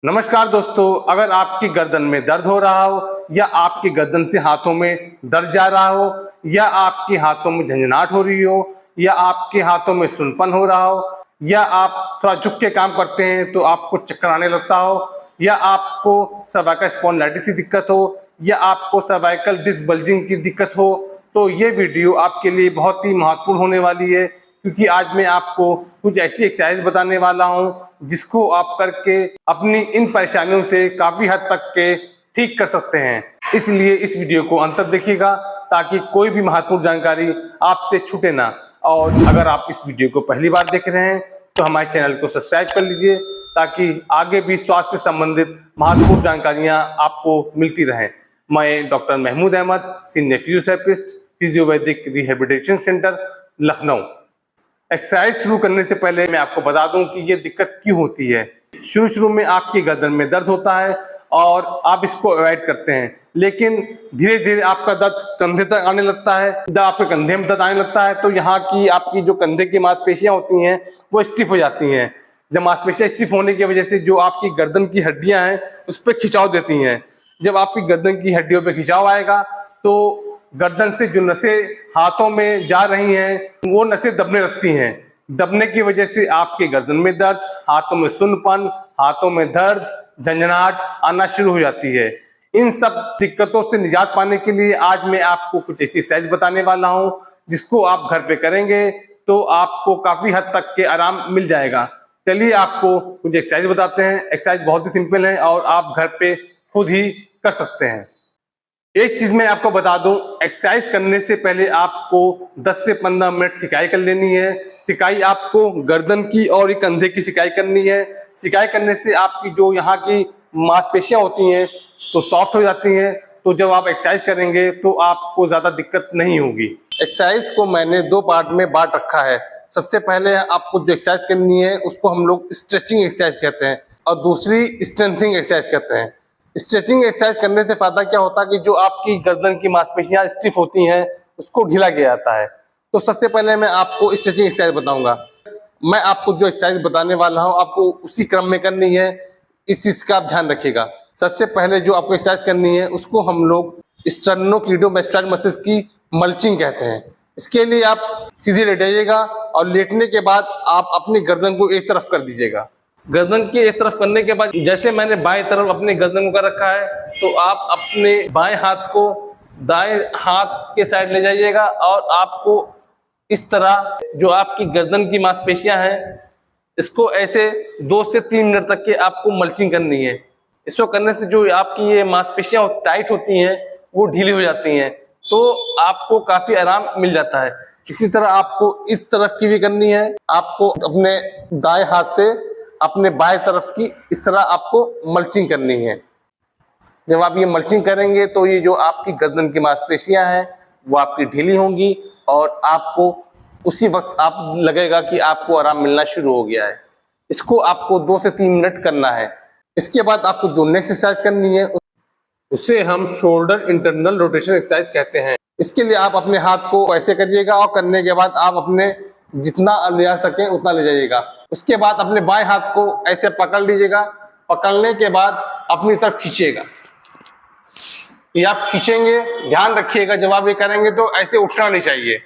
नमस्कार दोस्तों, अगर आपकी गर्दन में दर्द हो रहा हो या आपकी गर्दन से हाथों में दर्द जा रहा हो या आपके हाथों में झंझनाहट हो रही हो या आपके हाथों में सुनपन हो रहा हो या आप थोड़ा झुक के काम करते हैं तो आपको चक्कर आने लगता हो या आपको सर्वाइकल स्पॉन्डिलाइटिस की दिक्कत हो या आपको सर्वाइकल डिस्क बल्जिंग की दिक्कत हो, तो ये वीडियो आपके लिए बहुत ही महत्वपूर्ण होने वाली है। क्योंकि आज मैं आपको कुछ ऐसी एक्सरसाइज बताने वाला हूं जिसको आप करके अपनी इन परेशानियों से काफी हद तक के ठीक कर सकते हैं। इसलिए इस वीडियो को अंत तक देखिएगा ताकि कोई भी महत्वपूर्ण जानकारी आपसे छूटे ना। और अगर आप इस वीडियो को पहली बार देख रहे हैं तो हमारे चैनल को सब्सक्राइब कर लीजिए ताकि आगे भी स्वास्थ्य से संबंधित महत्वपूर्ण जानकारियां आपको मिलती रहें। मैं doctor Mahmood Ahmad, senior physiotherapist, Physiovedic rehabilitation centre, Lucknow. Exercise शुरू करने से पहले मैं आपको बता दूं कि ये दिक्कत क्यों होती है। शुरू में आपकी गर्दन में दर्द होता है और आप इसको अवॉइड करते हैं, लेकिन धीरे धीरे आपका दर्द कंधे तक आने लगता है। जब आपके कंधे में दर्द आने लगता है तो यहाँ की आपकी जो कंधे की मांसपेशियां होती हैं वो स्टिफ हो जाती हैं। जब मांसपेशियां स्टिफ होने की वजह से जो आपकी गर्दन की हड्डियां हैं उस पर खिंचाव देती हैं। जब आपकी गर्दन की हड्डियों पर खिंचाव आएगा तो गर्दन से जो नसें हाथों में जा रही हैं वो नसें दबने लगती हैं। दबने की वजह से आपके गर्दन में दर्द, हाथों में सुन्नपन, हाथों में दर्द, झंझनाहट आना शुरू हो जाती है। इन सब दिक्कतों से निजात पाने के लिए आज मैं आपको कुछ ऐसी एक्सरसाइज बताने वाला हूं जिसको आप घर पे करेंगे तो आपको काफी हद तक के आराम मिल जाएगा। चलिए आपको कुछ एक्सरसाइज बताते हैं। एक्सरसाइज बहुत ही सिंपल है और आप घर पे खुद ही कर सकते हैं। एक चीज मैं आपको बता दूं, एक्सरसाइज करने से पहले आपको 10 से 15 मिनट सिकाई कर लेनी है। सिकाई आपको गर्दन की और एक कंधे की सिकाई करनी है। सिकाई करने से आपकी जो यहाँ की मांसपेशियां होती हैं तो सॉफ्ट हो जाती हैं, तो जब आप एक्सरसाइज करेंगे तो आपको ज्यादा दिक्कत नहीं होगी। एक्सरसाइज को मैंने 2 पार्ट में बांट रखा है। सबसे पहले आपको जो एक्सरसाइज करनी है उसको हम लोग स्ट्रेचिंग एक्सरसाइज कहते हैं और दूसरी स्ट्रेंथनिंग एक्सरसाइज कहते हैं। स्ट्रेचिंग एक्सरसाइज करने से फायदा क्या होता है कि जो आपकी गर्दन की मांसपेशियां स्टिफ होती हैं उसको ढीला किया जाता है। तो सबसे पहले मैं आपको स्ट्रेचिंग एक्सरसाइज बताऊंगा। मैं आपको जो एक्सरसाइज बताने वाला हूं आपको उसी क्रम में करनी है, इस चीज का आप ध्यान रखिएगा। सबसे पहले जो आपको एक्सरसाइज करनी है उसको हम लोग स्टर्नोक्लीडोमास्टाइड मसल्स की मल्चिंग कहते हैं। इसके लिए आप सीधे लेट जाइएगा और लेटने के बाद आप अपनी गर्दन को एक तरफ कर दीजिएगा। गर्दन की एक तरफ करने के बाद जैसे मैंने बाएं तरफ अपने गर्दन को कर रखा है तो आप अपने बाएं हाथ को दाएं हाथ के साइड ले जाइएगा और आपको इस तरह जो आपकी गर्दन की मांसपेशियां हैं इसको ऐसे 2 से 3 मिनट तक के आपको मल्चिंग करनी है। इसको करने से जो आपकी ये मांसपेशियां टाइट होती हैं वो ढीली हो जाती हैं, तो आपको काफी आराम मिल जाता है। इसी तरह आपको इस तरफ की भी करनी है। आपको अपने दाएं हाथ से अपने बाएं तरफ की इस तरह आपको मल्चिंग करनी है। जब आप ये मल्चिंग करेंगे तो ये जो आपकी गर्दन की मांसपेशियां हैं वो आपकी ढीली होंगी और आपको उसी वक्त आप लगेगा कि आपको आराम मिलना शुरू हो गया है। इसको आपको 2 से 3 मिनट करना है। इसके बाद आपको जो नेक्स्ट एक्सरसाइज करनी है उसे हम शोल्डर इंटरनल रोटेशन एक्सरसाइज कहते हैं। इसके लिए आप अपने हाथ को ऐसे करिएगा और करने के बाद आप अपने जितना ले जा सके उतना ले जाइएगा। उसके बाद अपने बाएं हाथ को ऐसे पकड़ लीजिएगा। पकड़ने के बाद अपनी तरफ खींचिएगा। ये आप खींचेंगे, ध्यान रखिएगा जब आप ये करेंगे तो ऐसे उठना नहीं चाहिए,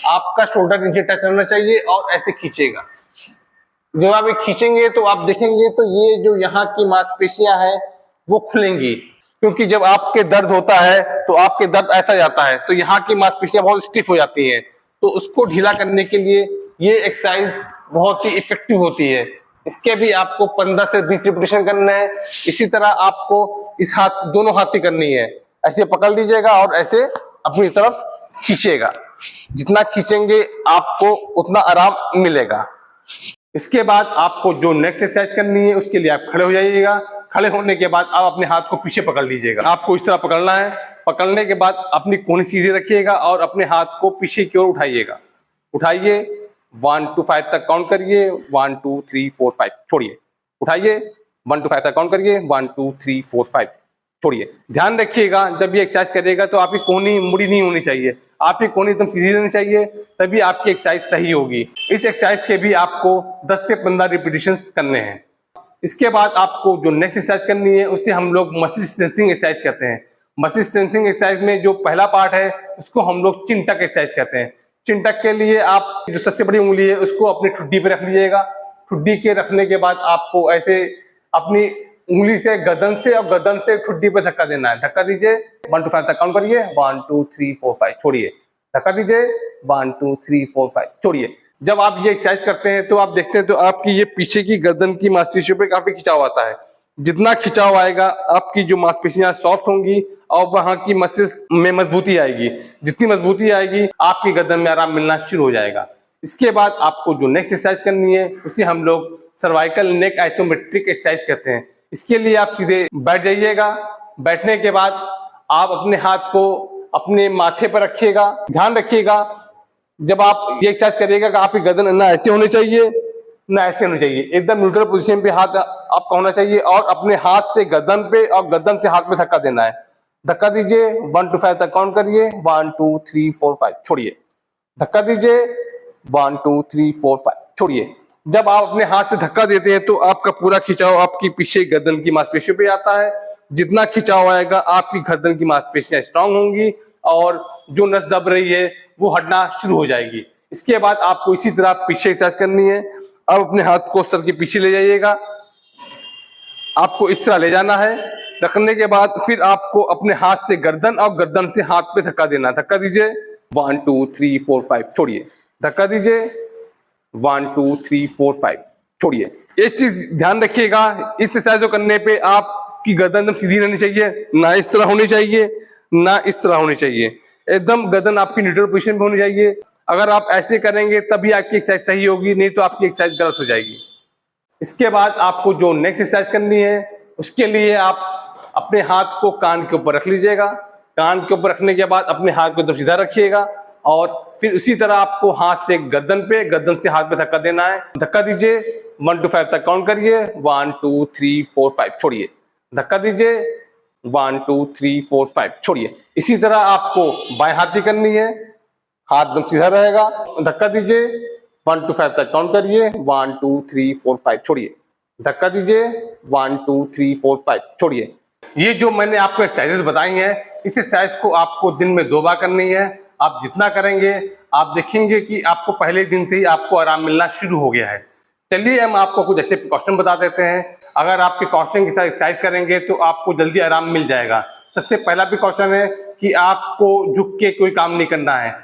आपका शोल्डर नीचे टच होना चाहिए और ऐसे खींचेगा। जब आप ये खींचेंगे तो आप देखेंगे तो ये जो यहाँ की मांसपेशियां हैं वो खुलेंगी, क्योंकि जब आपके दर्द होता है तो आपके दर्द ऐसा जाता है तो यहाँ की मांसपेशियां बहुत स्टिफ हो जाती हैं। तो उसको ढीला करने के लिए ये एक्सरसाइज बहुत ही इफेक्टिव होती है। इसके भी आपको 15 से 20 रिपीटेशन करना है। इसी तरह आपको इस हाथ दोनों हाथ की करनी है। ऐसे पकड़ लीजिएगा और ऐसे अपनी तरफ खींचेगा। जितना खींचेंगे आपको उतना आराम मिलेगा। इसके बाद आपको जो नेक्स्ट एक्सरसाइज करनी है उसके लिए आप खड़े हो जाइएगा। खड़े होने के बाद आप अपने हाथ को पीछे पकड़ लीजिएगा। आपको इस तरह पकड़ना है। पकड़ने के बाद अपनी कोहनी सीधी रखिएगा और अपने हाथ को पीछे की ओर उठाइएगा। उठाइए, 1 to 5 तक काउंट करिए। 1 2 3 4 5 छोड़िए। उठाइए, 1 to 5 तक काउंट करिए। 1 2 3 4 5 छोड़िए। ध्यान रखिएगा जब ये एक्सरसाइज करिएगा तो आपकी कोहनी मुड़ी नहीं होनी चाहिए, आपकी कोहनी एकदम सीधी रहनी चाहिए, तभी आपकी एक्सरसाइज सही होगी। इस एक्सरसाइज के भी आपको 10 से 15 रिपीटेशंस करने हैं। इसके बाद आपको जो नेक्स्ट एक्सरसाइज करनी है उसे हम लोग मसल स्ट्रेंथनिंग एक्सरसाइज कहते हैं। मसल स्ट्रेंथनिंग एक्सरसाइज में जो पहला पार्ट है उसको हम लोग चिन टक एक्सरसाइज कहते हैं। चिन टक के लिए आप जो सबसे बड़ी उंगली है उसको अपनी ठुड्डी पे रख लीजिएगा। ठुड्डी के रखने के बाद आपको ऐसे अपनी उंगली से गर्दन से और गर्दन से ठुड्डी पे धक्का देना है। धक्का दीजिए, 1 to 5 तक काउंट करिए, 1 2 3 4 5, छोड़िए, धक्का दीजिए, 1 2 3 4 5, छोड़िए। जब आप ये एक्सरसाइज करते हैं तो आप देखते हैं तो आपकी ये पीछे की गर्दन की मांसपेशियों पे काफी खिंचाव आता है। जितना खिंचाव आएगा आपकी जो मांसपेशियां सॉफ्ट होंगी और वहां की मसल्स में मजबूती आएगी। जितनी मजबूती आएगी आपकी गर्दन में आराम मिलना शुरू हो जाएगा। इसके बाद आपको जो नेक्स्ट एक्सरसाइज करनी है उसे हम लोग सर्वाइकल नेक आइसोमेट्रिक एक्सरसाइज कहते हैं। इसके लिए आप सीधे बैठ जाइएगा। बैठने के बाद आप अपने हाथ को अपने माथे पर रखिएगा। ध्यान रखिएगा जब आप ये एक्सरसाइज करिएगा कि आपकी गर्दन ना ऐसे होनी चाहिए ना ऐसे होनी चाहिए, एकदम न्यूट्रल पोजीशन पे हाथ आपका होना चाहिए और अपने हाथ से गर्दन पे और गर्दन से हाथ में धक्का देना है। धक्का दीजिए, 1 to 5 तक काउंट करिए, 1 2 3 4 5, छोड़िए, धक्का दीजिए, 1 2 3 4 5, छोड़िए। जब आप अपने हाथ से धक्का देते हैं तो आपका पूरा खिंचाव आपकी पीछे गर्दन की मांसपेशियों पे आता है। जितना खिंचाव आएगा आपकी गर्दन की मांसपेशियां स्ट्रांग होंगी और जो नस दब रही है वो हटना शुरू हो जाएगी। इसके बाद आपको इसी तरह पीछे एक्सरसाइज करनी है। अब अपने हाथ को सर के पीछे ले जाइएगा। आपको इस तरह ले जाना है। रखने के बाद फिर आपको अपने हाथ से गर्दन और गर्दन से हाथ पे धक्का देना है। धक्का दीजिए, 1 2 3 4 5, छोड़िए, धक्का दीजिए, 1 2 3 4 5, छोड़िए। एक चीज ध्यान रखिएगा, इस एक्सरसाइज को करने पे आपकी गर्दन एकदम सीधी रहनी चाहिए, ना इस तरह होनी चाहिए ना इस तरह होनी चाहिए। एकदम गर्दन आपकी न्यूट्रल पोजीशन पे होनी चाहिए। अगर आप ऐसे करेंगे तभी आपकी एक्सरसाइज सही होगी, नहीं तो आपकी एक्सरसाइज गलत हो जाएगी। इसके बाद आपको जो नेक्स्ट एक्सरसाइज करनी है उसके लिए आप अपने हाथ को कान के ऊपर रख लीजिएगा। कान के ऊपर रखने के बाद अपने हाथ को एकदम सीधा रखिएगा और फिर उसी तरह आपको हाथ से गर्दन पे, गर्दन से हाथ पे धक्का देना है। धक्का दीजिए, 1 to 5 तक काउंट करिए, 1 2 3 4 5, छोड़िए, धक्का दीजिए, 1 2 3 4 5, छोड़िए। इसी तरह आपको बाएं हाथ की करनी है। हाथ एकदम सीधा रहेगा। धक्का दीजिए, 1 to 5 तक काउंट करिए, 1 2 3 4 5, छोड़िए, धक्का दीजिए, 1 2 3 4 5, छोड़िए। ये जो मैंने आपको एक्सरसाइजेस बताई हैं, इस एक्सरसाइज को आपको दिन में 2 बार करनी है। आप जितना करेंगे आप देखेंगे कि आपको पहले दिन से ही आपको आराम मिलना शुरू हो गया है। चलिए हम आपको कुछ ऐसे प्रिकॉशन बता देते हैं। अगर आप प्रिकॉशन के साथ एक्सरसाइज करेंगे तो आपको जल्दी आराम मिल जाएगा। सबसे पहला प्रिकॉशन है कि आपको झुक के कोई काम नहीं करना है।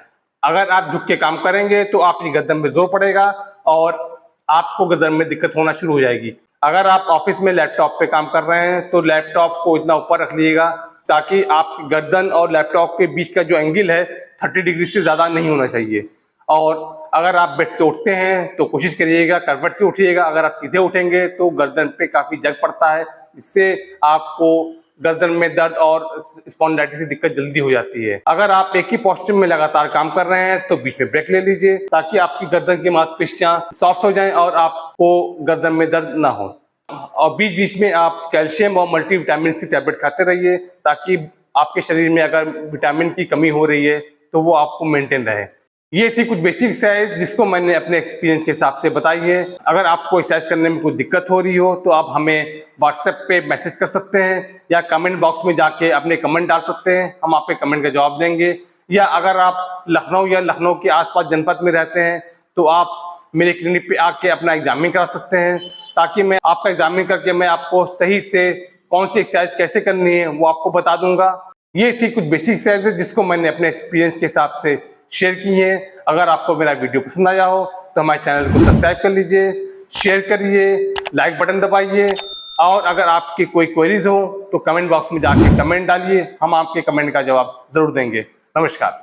अगर आप झुक के काम करेंगे तो आपकी गर्दन में जोर पड़ेगा और आपको गर्दन में दिक्कत होना शुरू हो जाएगी। अगर आप ऑफिस में लैपटॉप पे काम कर रहे हैं तो लैपटॉप को इतना ऊपर रख लीजिएगा ताकि आपकी गर्दन और लैपटॉप के बीच का जो एंगल है 30 डिग्री से ज्यादा नहीं होना चाहिए। और अगर आप बेड से उठते हैं तो कोशिश करिएगा करवट से उठिएगा। अगर आप सीधे उठेंगे तो गर्दन पे काफी जग पड़ता है, जिससे आपको गर्दन में दर्द और स्पॉन्डिलाइटिस की दिक्कत जल्दी हो जाती है। अगर आप एक ही पोस्चर में लगातार काम कर रहे हैं तो बीच में ब्रेक ले लीजिए ताकि आपकी गर्दन की मांसपेशियां सॉफ्ट हो जाएं और आपको गर्दन में दर्द ना हो। और बीच बीच में आप कैल्शियम और मल्टीविटामिन की टैबलेट खाते रहिए ताकि आपके शरीर में अगर विटामिन की कमी हो रही है तो वो आपको मेंटेन रहे। ये थी कुछ बेसिक एक्सरसाइज जिसको मैंने अपने एक्सपीरियंस के हिसाब से बताई है। अगर आपको एक्सरसाइज करने में कोई दिक्कत हो रही हो तो आप हमें व्हाट्सएप पे मैसेज कर सकते हैं या कमेंट बॉक्स में जाके अपने कमेंट डाल सकते हैं, हम आपके कमेंट का जवाब देंगे। या अगर आप लखनऊ या लखनऊ के आसपास जनपद में रहते हैं तो आप मेरे क्लिनिक पे आके अपना एग्जामिन करा सकते हैं ताकि मैं आपका एग्जामिन करके मैं आपको सही से कौन सी एक्सरसाइज कैसे करनी है वो आपको बता दूंगा। ये थी कुछ बेसिक एक्सरसाइज जिसको मैंने अपने एक्सपीरियंस के हिसाब से शेयर की है। अगर आपको मेरा वीडियो पसंद आया हो तो हमारे चैनल को सब्सक्राइब कर लीजिए, शेयर करिए, लाइक बटन दबाइए और अगर आपकी कोई क्वेरीज हो तो कमेंट बॉक्स में जाके कमेंट डालिए, हम आपके कमेंट का जवाब जरूर देंगे। नमस्कार।